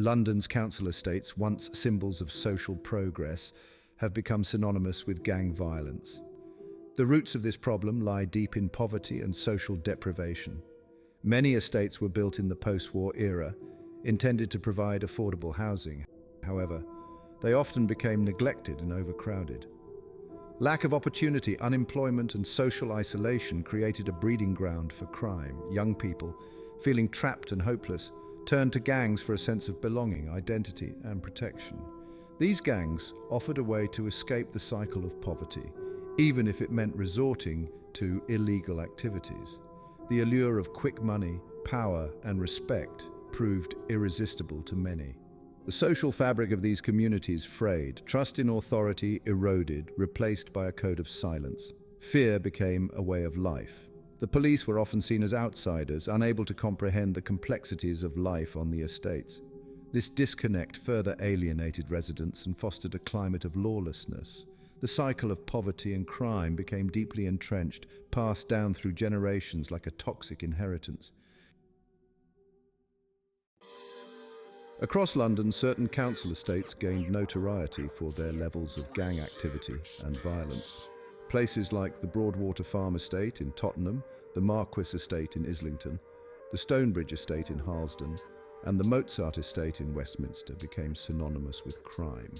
London's council estates, once symbols of social progress, have become synonymous with gang violence. The roots of this problem lie deep in poverty and social deprivation. Many estates were built in the post-war era, intended to provide affordable housing. However, they often became neglected and overcrowded. Lack of opportunity, unemployment, and social isolation created a breeding ground for crime. Young people, feeling trapped and hopeless, turned to gangs for a sense of belonging, identity, and protection. These gangs offered a way to escape the cycle of poverty, even if it meant resorting to illegal activities. The allure of quick money, power, and respect proved irresistible to many. The social fabric of these communities frayed, trust in authority eroded, replaced by a code of silence. Fear became a way of life. The police were often seen as outsiders, unable to comprehend the complexities of life on the estates. This disconnect further alienated residents and fostered a climate of lawlessness. The cycle of poverty and crime became deeply entrenched, passed down through generations like a toxic inheritance. Across London, certain council estates gained notoriety for their levels of gang activity and violence. Places like the Broadwater Farm Estate in Tottenham, the Marquis Estate in Islington, the Stonebridge Estate in Harlesden, and the Mozart Estate in Westminster became synonymous with crime.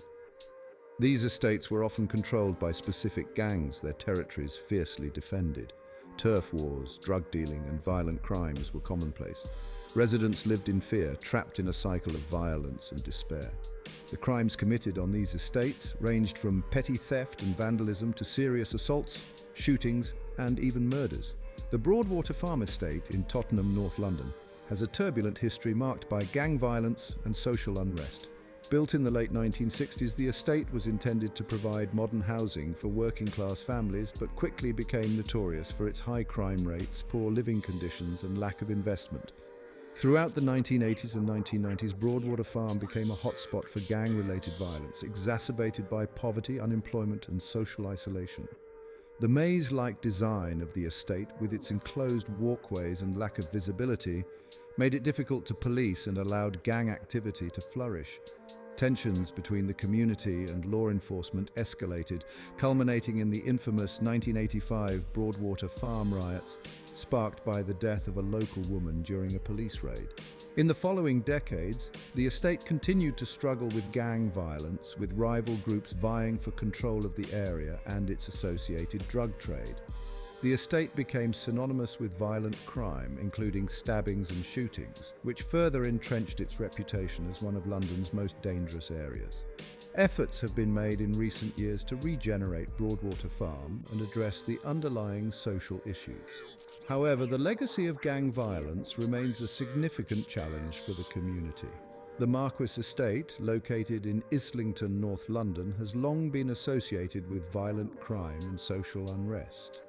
These estates were often controlled by specific gangs, their territories fiercely defended. Turf wars, drug dealing, and violent crimes were commonplace. Residents lived in fear, trapped in a cycle of violence and despair. The crimes committed on these estates ranged from petty theft and vandalism to serious assaults, shootings, and even murders. The Broadwater Farm Estate in Tottenham, North London, has a turbulent history marked by gang violence and social unrest. Built in the late 1960s, the estate was intended to provide modern housing for working-class families, but quickly became notorious for its high crime rates, poor living conditions, and lack of investment. Throughout the 1980s and 1990s, Broadwater Farm became a hotspot for gang-related violence, exacerbated by poverty, unemployment, and social isolation. The maze-like design of the estate, with its enclosed walkways and lack of visibility, made it difficult to police and allowed gang activity to flourish. Tensions between the community and law enforcement escalated, culminating in the infamous 1985 Broadwater Farm riots, sparked by the death of a local woman during a police raid. In the following decades, the estate continued to struggle with gang violence, with rival groups vying for control of the area and its associated drug trade. The estate became synonymous with violent crime, including stabbings and shootings, which further entrenched its reputation as one of London's most dangerous areas. Efforts have been made in recent years to regenerate Broadwater Farm and address the underlying social issues. However, the legacy of gang violence remains a significant challenge for the community. The Marquis Estate, located in Islington, North London, has long been associated with violent crime and social unrest.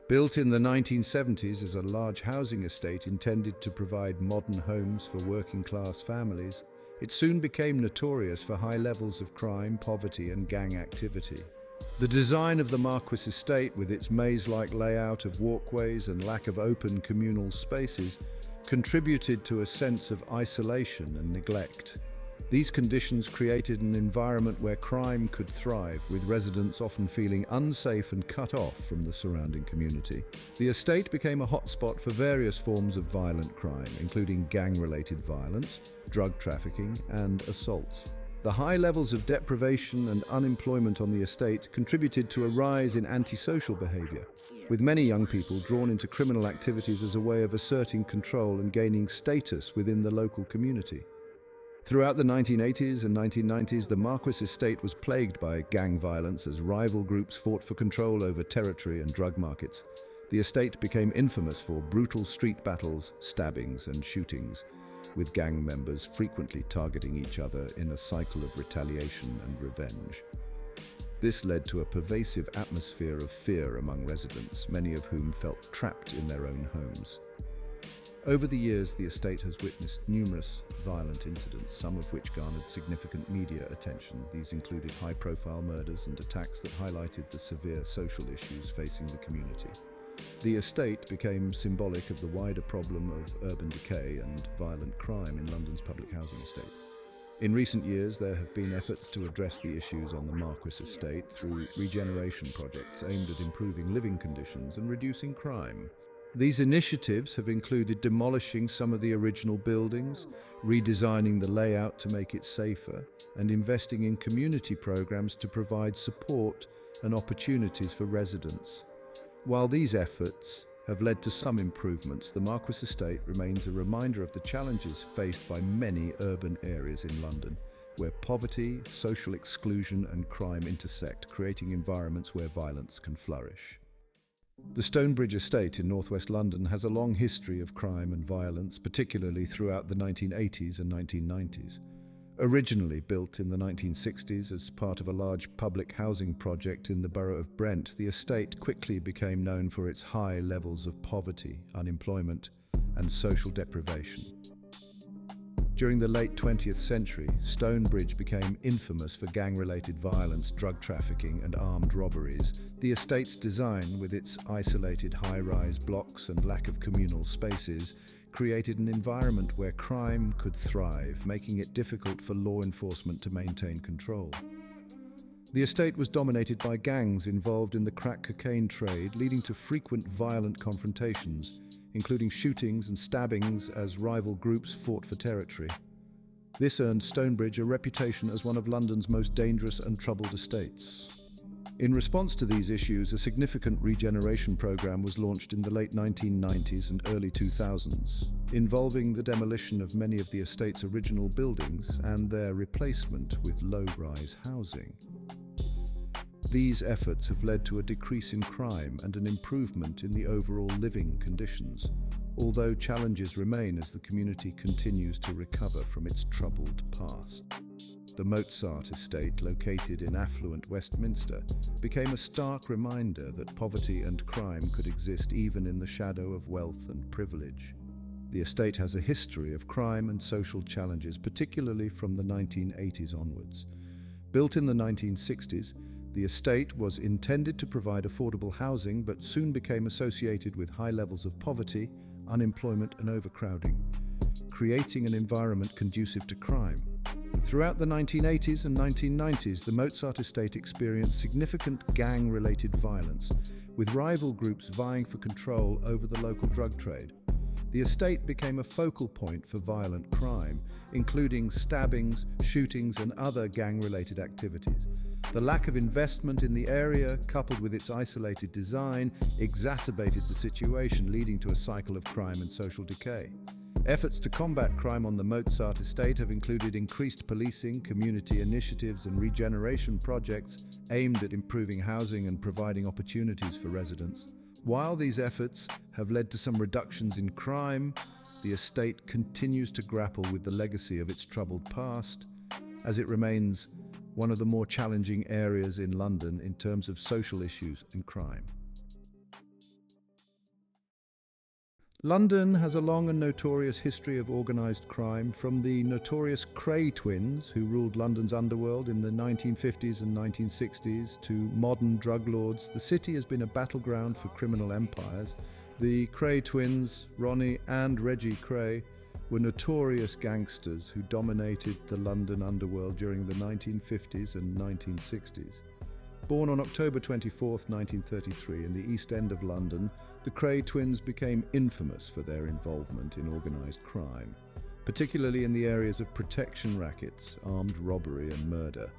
Built in the 1970s as a large housing estate intended to provide modern homes for working-class families, it soon became notorious for high levels of crime, poverty, and gang activity. The design of the Marquis Estate, with its maze-like layout of walkways and lack of open communal spaces, contributed to a sense of isolation and neglect. These conditions created an environment where crime could thrive, with residents often feeling unsafe and cut off from the surrounding community. The estate became a hotspot for various forms of violent crime, including gang-related violence, drug trafficking, and assaults. The high levels of deprivation and unemployment on the estate contributed to a rise in antisocial behavior, with many young people drawn into criminal activities as a way of asserting control and gaining status within the local community. Throughout the 1980s and 1990s, the Marquis Estate was plagued by gang violence as rival groups fought for control over territory and drug markets. The estate became infamous for brutal street battles, stabbings, and shootings, with gang members frequently targeting each other in a cycle of retaliation and revenge. This led to a pervasive atmosphere of fear among residents, many of whom felt trapped in their own homes. Over the years, the estate has witnessed numerous violent incidents, some of which garnered significant media attention. These included high-profile murders and attacks that highlighted the severe social issues facing the community. The estate became symbolic of the wider problem of urban decay and violent crime in London's public housing estates. In recent years, there have been efforts to address the issues on the Marquis estate through regeneration projects aimed at improving living conditions and reducing crime. These initiatives have included demolishing some of the original buildings, redesigning the layout to make it safer, and investing in community programs to provide support and opportunities for residents. While these efforts have led to some improvements, the Marquis estate remains a reminder of the challenges faced by many urban areas in London, where poverty, social exclusion and crime intersect, creating environments where violence can flourish. The Stonebridge estate in northwest London has a long history of crime and violence, particularly throughout the 1980s and 1990s. Originally built in the 1960s as part of a large public housing project in the borough of Brent, the estate quickly became known for its high levels of poverty, unemployment, and social deprivation. During the late 20th century, Stonebridge became infamous for gang-related violence, drug trafficking, and armed robberies. The estate's design, with its isolated high-rise blocks and lack of communal spaces, created an environment where crime could thrive, making it difficult for law enforcement to maintain control. The estate was dominated by gangs involved in the crack cocaine trade, leading to frequent violent confrontations, including shootings and stabbings as rival groups fought for territory. This earned Stonebridge a reputation as one of London's most dangerous and troubled estates. In response to these issues, a significant regeneration program was launched in the late 1990s and early 2000s, involving the demolition of many of the estate's original buildings and their replacement with low-rise housing. These efforts have led to a decrease in crime and an improvement in the overall living conditions, although challenges remain as the community continues to recover from its troubled past. The Mozart estate, located in affluent Westminster, became a stark reminder that poverty and crime could exist even in the shadow of wealth and privilege. The estate has a history of crime and social challenges, particularly from the 1980s onwards. Built in the 1960s, the estate was intended to provide affordable housing, but soon became associated with high levels of poverty, unemployment and overcrowding, creating an environment conducive to crime. Throughout the 1980s and 1990s, the Mozart estate experienced significant gang-related violence, with rival groups vying for control over the local drug trade. The estate became a focal point for violent crime, including stabbings, shootings, and other gang-related activities. The lack of investment in the area, coupled with its isolated design, exacerbated the situation, leading to a cycle of crime and social decay. Efforts to combat crime on the Mozart estate have included increased policing, community initiatives, and regeneration projects aimed at improving housing and providing opportunities for residents. While these efforts have led to some reductions in crime, the estate continues to grapple with the legacy of its troubled past, as it remains one of the more challenging areas in London in terms of social issues and crime. London has a long and notorious history of organised crime, from the notorious Krays twins, who ruled London's underworld in the 1950s and 1960s, to modern drug lords. The city has been a battleground for criminal empires. The Krays twins, Ronnie and Reggie Kray, were notorious gangsters who dominated the London underworld during the 1950s and 1960s. Born on October 24, 1933 in the East End of London, the Krays twins became infamous for their involvement in organised crime, particularly in the areas of protection rackets, armed robbery and murder.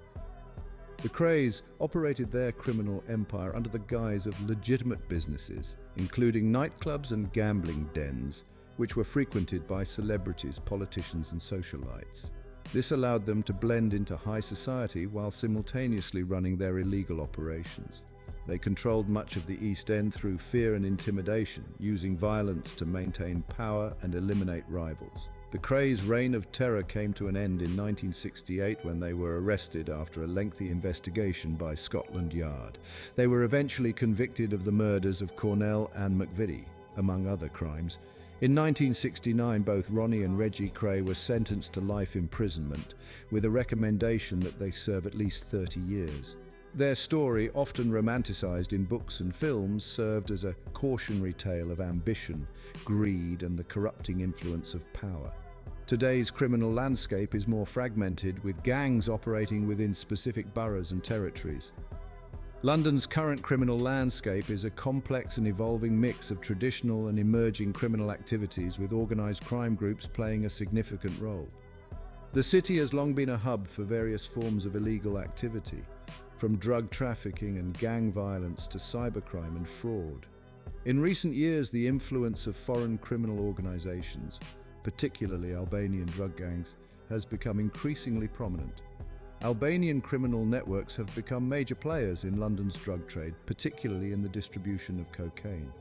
The Krays operated their criminal empire under the guise of legitimate businesses, including nightclubs and gambling dens, which were frequented by celebrities, politicians and socialites. This allowed them to blend into high society while simultaneously running their illegal operations. They controlled much of the East End through fear and intimidation, using violence to maintain power and eliminate rivals. The Krays' reign of terror came to an end in 1968 when they were arrested after a lengthy investigation by Scotland Yard. They were eventually convicted of the murders of Cornell and McVitie, among other crimes. In 1969, both Ronnie and Reggie Kray were sentenced to life imprisonment, with a recommendation that they serve at least 30 years. Their story, often romanticized in books and films, served as a cautionary tale of ambition, greed, and the corrupting influence of power. Today's criminal landscape is more fragmented, with gangs operating within specific boroughs and territories. London's current criminal landscape is a complex and evolving mix of traditional and emerging criminal activities, with organised crime groups playing a significant role. The city has long been a hub for various forms of illegal activity, from drug trafficking and gang violence to cybercrime and fraud. In recent years, the influence of foreign criminal organisations, particularly Albanian drug gangs, has become increasingly prominent. Albanian criminal networks have become major players in London's drug trade, particularly in the distribution of cocaine.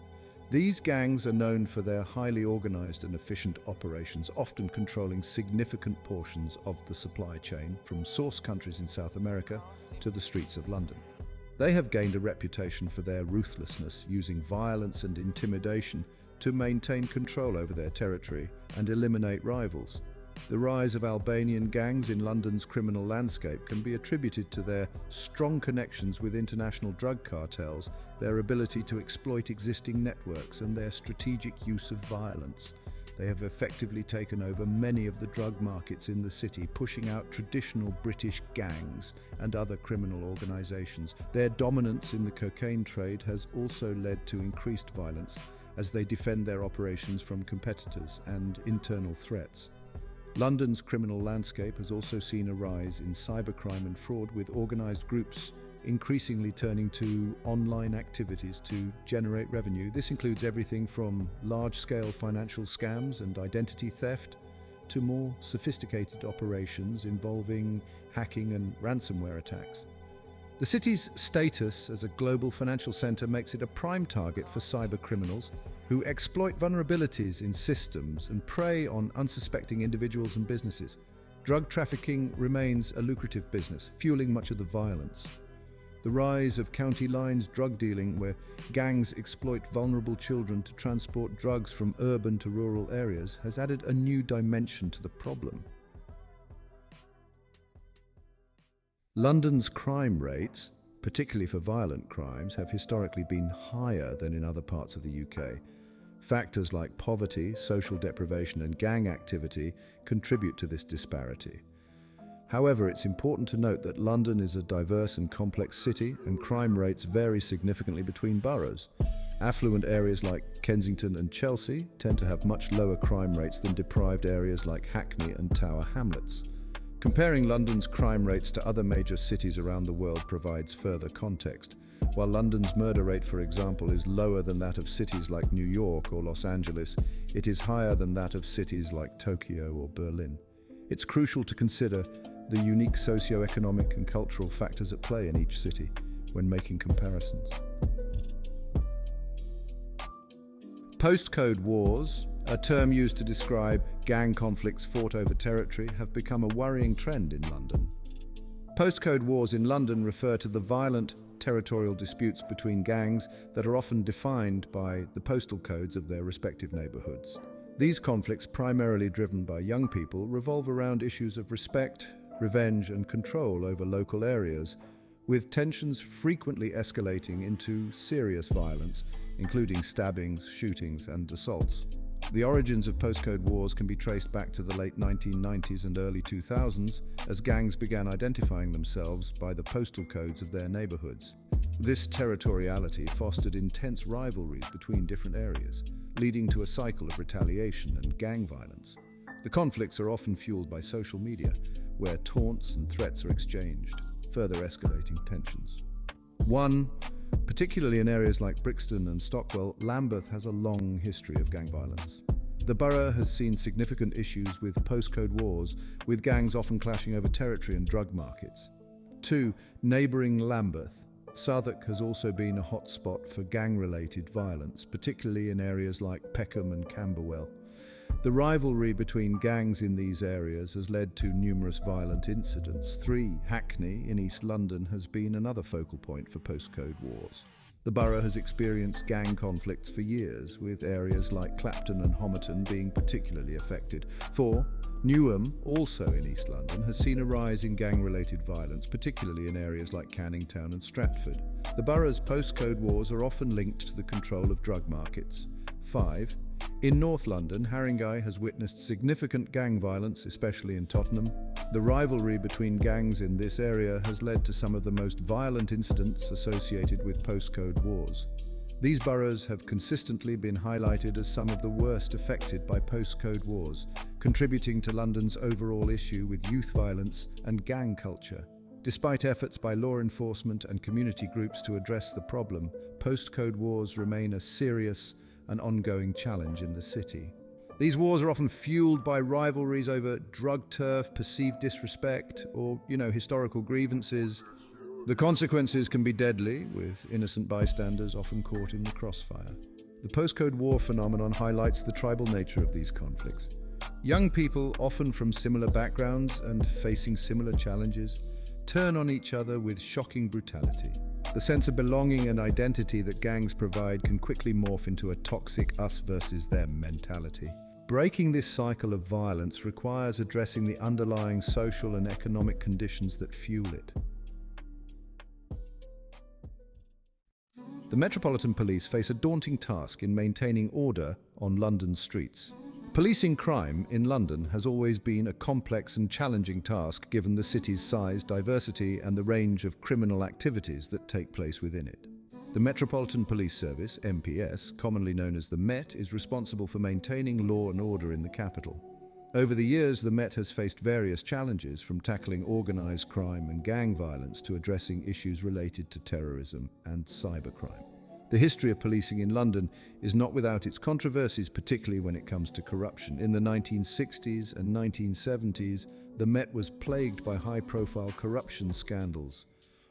These gangs are known for their highly organised and efficient operations, often controlling significant portions of the supply chain, from source countries in South America to the streets of London. They have gained a reputation for their ruthlessness, using violence and intimidation to maintain control over their territory and eliminate rivals. The rise of Albanian gangs in London's criminal landscape can be attributed to their strong connections with international drug cartels, their ability to exploit existing networks, and their strategic use of violence. They have effectively taken over many of the drug markets in the city, pushing out traditional British gangs and other criminal organisations. Their dominance in the cocaine trade has also led to increased violence as they defend their operations from competitors and internal threats. London's criminal landscape has also seen a rise in cybercrime and fraud, with organised groups increasingly turning to online activities to generate revenue. This includes everything from large-scale financial scams and identity theft to more sophisticated operations involving hacking and ransomware attacks. The city's status as a global financial centre makes it a prime target for cyber criminals who exploit vulnerabilities in systems and prey on unsuspecting individuals and businesses. Drug trafficking remains a lucrative business, fueling much of the violence. The rise of county lines drug dealing, where gangs exploit vulnerable children to transport drugs from urban to rural areas, has added a new dimension to the problem. London's crime rates, particularly for violent crimes, have historically been higher than in other parts of the UK. Factors like poverty, social deprivation, and gang activity contribute to this disparity. However, it's important to note that London is a diverse and complex city, and crime rates vary significantly between boroughs. Affluent areas like Kensington and Chelsea tend to have much lower crime rates than deprived areas like Hackney and Tower Hamlets. Comparing London's crime rates to other major cities around the world provides further context. While London's murder rate, for example, is lower than that of cities like New York or Los Angeles, it is higher than that of cities like Tokyo or Berlin. It's crucial to consider the unique socio-economic and cultural factors at play in each city when making comparisons. Postcode wars, a term used to describe gang conflicts fought over territory, have become a worrying trend in London. Postcode wars in London refer to the violent territorial disputes between gangs that are often defined by the postal codes of their respective neighbourhoods. These conflicts, primarily driven by young people, revolve around issues of respect, revenge, and control over local areas, with tensions frequently escalating into serious violence, including stabbings, shootings, and assaults. The origins of postcode wars can be traced back to the late 1990s and early 2000s, as gangs began identifying themselves by the postal codes of their neighbourhoods. This territoriality fostered intense rivalries between different areas, leading to a cycle of retaliation and gang violence. The conflicts are often fueled by social media, where taunts and threats are exchanged, further escalating tensions. Particularly in areas like Brixton and Stockwell, Lambeth has a long history of gang violence. The borough has seen significant issues with postcode wars, with gangs often clashing over territory and drug markets. 2. Neighbouring Lambeth. Southwark has also been a hotspot for gang-related violence, particularly in areas like Peckham and Camberwell. The rivalry between gangs in these areas has led to numerous violent incidents. 3. Hackney in East London has been another focal point for postcode wars. The borough has experienced gang conflicts for years, with areas like Clapton and Homerton being particularly affected. 4. Newham, also in East London, has seen a rise in gang-related violence, particularly in areas like Canning Town and Stratford. The borough's postcode wars are often linked to the control of drug markets. 5. In North London, Haringey has witnessed significant gang violence, especially in Tottenham. The rivalry between gangs in this area has led to some of the most violent incidents associated with postcode wars. These boroughs have consistently been highlighted as some of the worst affected by postcode wars, contributing to London's overall issue with youth violence and gang culture. Despite efforts by law enforcement and community groups to address the problem, postcode wars remain a serious and ongoing challenge in the city. These wars are often fueled by rivalries over drug turf, perceived disrespect, or, historical grievances. The consequences can be deadly, with innocent bystanders often caught in the crossfire. The postcode war phenomenon highlights the tribal nature of these conflicts. Young people, often from similar backgrounds and facing similar challenges, turn on each other with shocking brutality. The sense of belonging and identity that gangs provide can quickly morph into a toxic us versus them mentality. Breaking this cycle of violence requires addressing the underlying social and economic conditions that fuel it. The Metropolitan Police face a daunting task in maintaining order on London's streets. Policing crime in London has always been a complex and challenging task given the city's size, diversity, and the range of criminal activities that take place within it. The Metropolitan Police Service, MPS, commonly known as the Met, is responsible for maintaining law and order in the capital. Over the years, the Met has faced various challenges, from tackling organised crime and gang violence to addressing issues related to terrorism and cybercrime. The history of policing in London is not without its controversies, particularly when it comes to corruption. In the 1960s and 1970s, the Met was plagued by high-profile corruption scandals.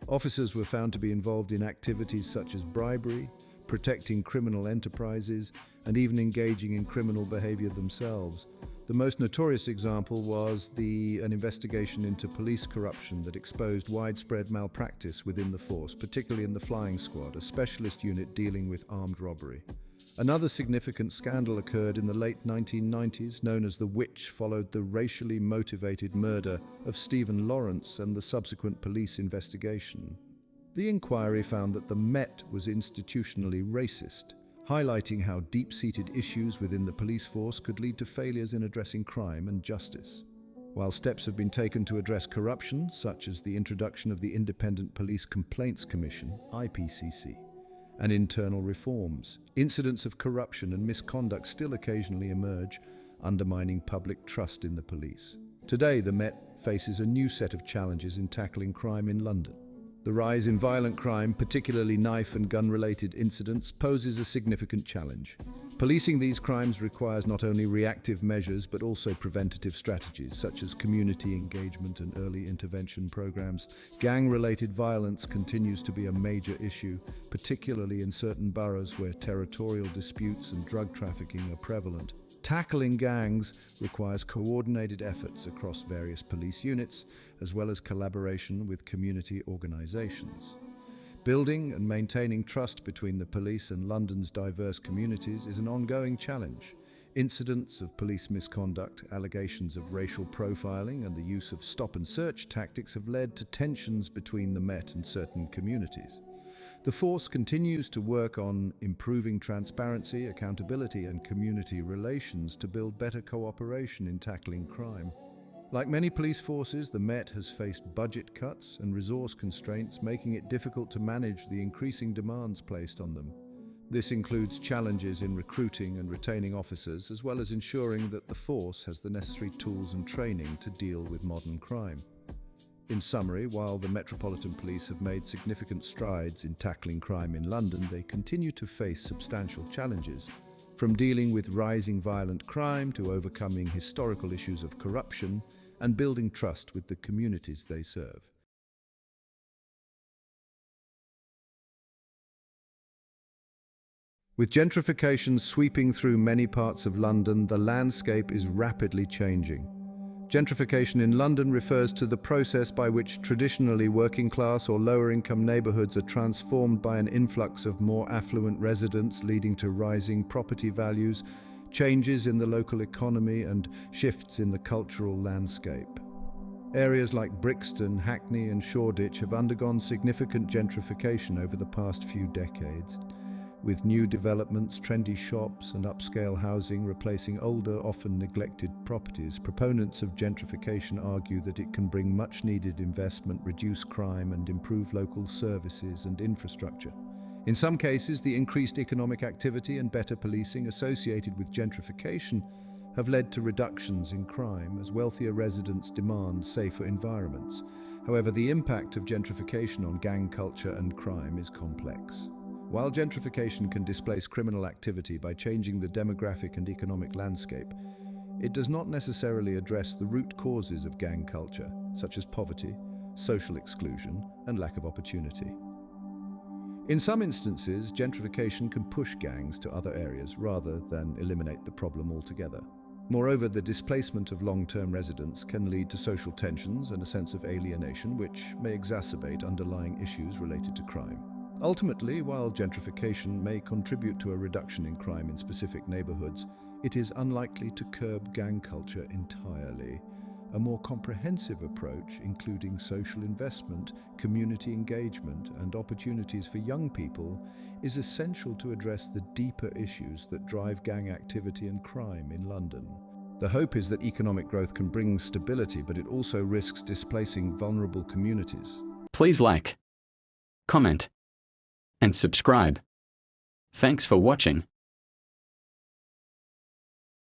Officers were found to be involved in activities such as bribery, protecting criminal enterprises, and even engaging in criminal behaviour themselves. The most notorious example was an investigation into police corruption that exposed widespread malpractice within the force, particularly in the Flying Squad, a specialist unit dealing with armed robbery. Another significant scandal occurred in the late 1990s, known as the Witch, followed the racially motivated murder of Stephen Lawrence and the subsequent police investigation. The inquiry found that the Met was institutionally racist, highlighting how deep-seated issues within the police force could lead to failures in addressing crime and justice. While steps have been taken to address corruption, such as the introduction of the Independent Police Complaints Commission, IPCC, and internal reforms, incidents of corruption and misconduct still occasionally emerge, undermining public trust in the police. Today, the Met faces a new set of challenges in tackling crime in London. The rise in violent crime, particularly knife and gun-related incidents, poses a significant challenge. Policing these crimes requires not only reactive measures but also preventative strategies, such as community engagement and early intervention programs. Gang-related violence continues to be a major issue, particularly in certain boroughs where territorial disputes and drug trafficking are prevalent. Tackling gangs requires coordinated efforts across various police units, as well as collaboration with community organisations. Building and maintaining trust between the police and London's diverse communities is an ongoing challenge. Incidents of police misconduct, allegations of racial profiling, and the use of stop-and-search tactics have led to tensions between the Met and certain communities. The force continues to work on improving transparency, accountability, and community relations to build better cooperation in tackling crime. Like many police forces, the Met has faced budget cuts and resource constraints, making it difficult to manage the increasing demands placed on them. This includes challenges in recruiting and retaining officers, as well as ensuring that the force has the necessary tools and training to deal with modern crime. In summary, while the Metropolitan Police have made significant strides in tackling crime in London, they continue to face substantial challenges, from dealing with rising violent crime to overcoming historical issues of corruption and building trust with the communities they serve. With gentrification sweeping through many parts of London, the landscape is rapidly changing. Gentrification in London refers to the process by which traditionally working-class or lower-income neighbourhoods are transformed by an influx of more affluent residents, leading to rising property values, changes in the local economy, and shifts in the cultural landscape. Areas like Brixton, Hackney, and Shoreditch have undergone significant gentrification over the past few decades. With new developments, trendy shops and upscale housing replacing older, often neglected properties, proponents of gentrification argue that it can bring much-needed investment, reduce crime and improve local services and infrastructure. In some cases, the increased economic activity and better policing associated with gentrification have led to reductions in crime as wealthier residents demand safer environments. However, the impact of gentrification on gang culture and crime is complex. While gentrification can displace criminal activity by changing the demographic and economic landscape, it does not necessarily address the root causes of gang culture, such as poverty, social exclusion, and lack of opportunity. In some instances, gentrification can push gangs to other areas rather than eliminate the problem altogether. Moreover, the displacement of long-term residents can lead to social tensions and a sense of alienation, which may exacerbate underlying issues related to crime. Ultimately, while gentrification may contribute to a reduction in crime in specific neighborhoods, it is unlikely to curb gang culture entirely. A more comprehensive approach, including social investment, community engagement, and opportunities for young people, is essential to address the deeper issues that drive gang activity and crime in London. The hope is that economic growth can bring stability, but it also risks displacing vulnerable communities. Please like, comment, and subscribe. Thanks for watching.